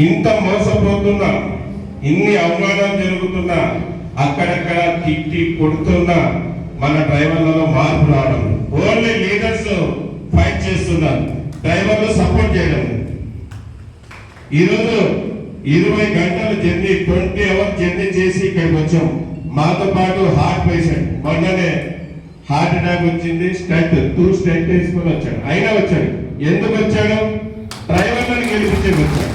ఇంత మోసపోతున్నా, ఇన్ని అవమానాలు జరుగుతున్నా, అక్కడక్కడ తిట్టి కొడుతున్నా మన డ్రైవర్లలో మార్పు రావడం. ఓన్లీ లీడర్స్ ఫైట్ చేస్తున్నారు, డ్రైవర్లు సపోర్ట్ చేయడం. ఈరోజు 20 గంటల జర్నీ, 20 అవర్స్ జర్నీ చేసి ఇక్కడికి వచ్చాం. మాతో పాటు హార్ట్ పేషెంట్, మొన్ననే హార్ట్ అటాక్ వచ్చింది, స్టెంట్ 2 స్టెంట్ వేసుకొని వచ్చాడు. అయినా వచ్చాడు. ఎందుకు వచ్చాడు? డ్రైవర్లను గెలిపించి వచ్చాడు.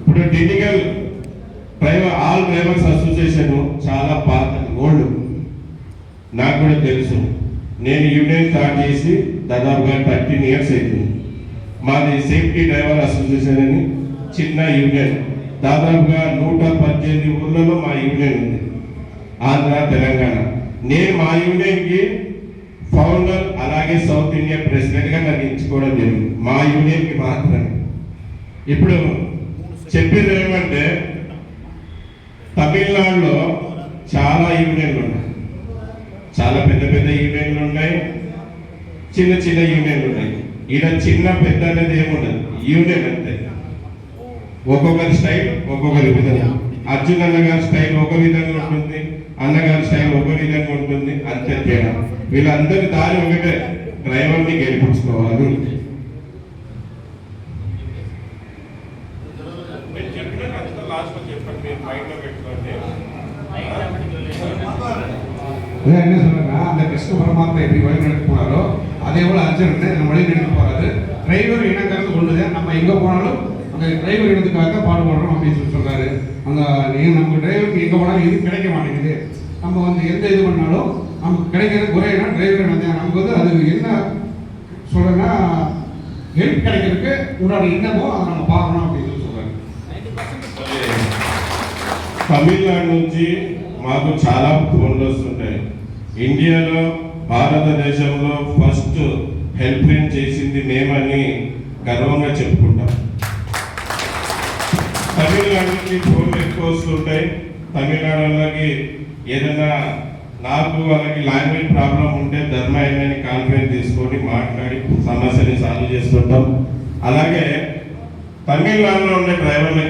ఇప్పుడు టెక్నికల్ ఆల్ డ్రైవర్స్ అసోసియేషన్ చాలా పాత ఓల్డ్, నాకు కూడా తెలుసు. నేను యూనియన్ స్టార్ట్ చేసి దాదాపుగా 13 ఇయర్స్ అవుతుంది. మాది సేఫ్టీ డ్రైవర్ అసోసియేషన్ అని చిన్న యూనియన్, దాదాపుగా 118 ఊర్లలో మా యూనియన్ ఉంది, ఆంధ్ర తెలంగాణ. నేను మా యూనియన్కి ఫౌండర్, అలాగే సౌత్ ఇండియా ప్రెసిడెంట్గా నన్ను ఎంచుకోవడం జరిగింది, మా యూనియన్కి మాత్రమే. ఇప్పుడు చెప్పేది ఏమంటే, తమిళనాడులో చాలా యూనియన్లు ఉన్నాయి, చాలా పెద్ద పెద్ద యూనియన్లు ఉన్నాయి, చిన్న చిన్న యూనియన్లు ఉన్నాయి. ఇలా చిన్న పెద్ద అనేది ఏముండదు, యూనియన్ అంతే. ఒక్కొక్కరి స్టైల్ ఒక్కొక్కరి విధంగా. అర్జున్ అన్నగారి స్టైల్ ఒక విధంగా ఉంటుంది, అన్నగారి స్టైల్ ఒక విధంగా ఉంటుంది, అంతే తేడా. వీళ్ళందరి దారి ఒకటే, డ్రైవర్ని గెలిపించుకోవాలి. அந்த கிருஷ்ண பரமாத்மா எப்படி வழி நடக்க போனாரோ அதே போல அர்ஜுன் நம்ம வழி நடக்க போறாரு. டிரைவர் இனங்கிறது கொண்டுது, நம்ம எங்க போனாலும் அந்த டிரைவர் இனத்துக்காக பாடுபடுறோம் அப்படின்னு சொல்றாரு. அந்த நம்ம டிரைவருக்கு எங்க போனாலும் இது கிடைக்க மாட்டேங்குது. நம்ம வந்து எந்த இது பண்ணாலும் நமக்கு கிடைக்கிறது குறையினா டிரைவர் இனம். நமக்கு வந்து அது என்ன சொல்றேன்னா, ஹெல்ப் கிடைக்கிறதுக்கு முன்னாடி என்னமோ அதை நம்ம பார்க்கணும் அப்படின்னு சொல்றாரு. తమిళనాడు నుంచి మాకు చాలా ఫోన్లు వస్తుంటాయి. ఇండియాలో, భారతదేశంలో ఫస్ట్ హెల్ప్ లైన్ చేసింది మేమని గర్వంగా చెప్పుకుంటాం. తమిళనాడు నుంచి ఫోన్లు ఎక్కువ వస్తుంటాయి. తమిళనాడు వాళ్ళకి ఏదైనా, నాకు వాళ్ళకి లాంగ్వేజ్ ప్రాబ్లం ఉంటే ధర్మాయని కాన్ఫరెన్స్ తీసుకొని మాట్లాడి సమస్యని సాల్వ్ చేస్తుంటాం. అలాగే తమిళనాడులో ఉండే డ్రైవర్లకి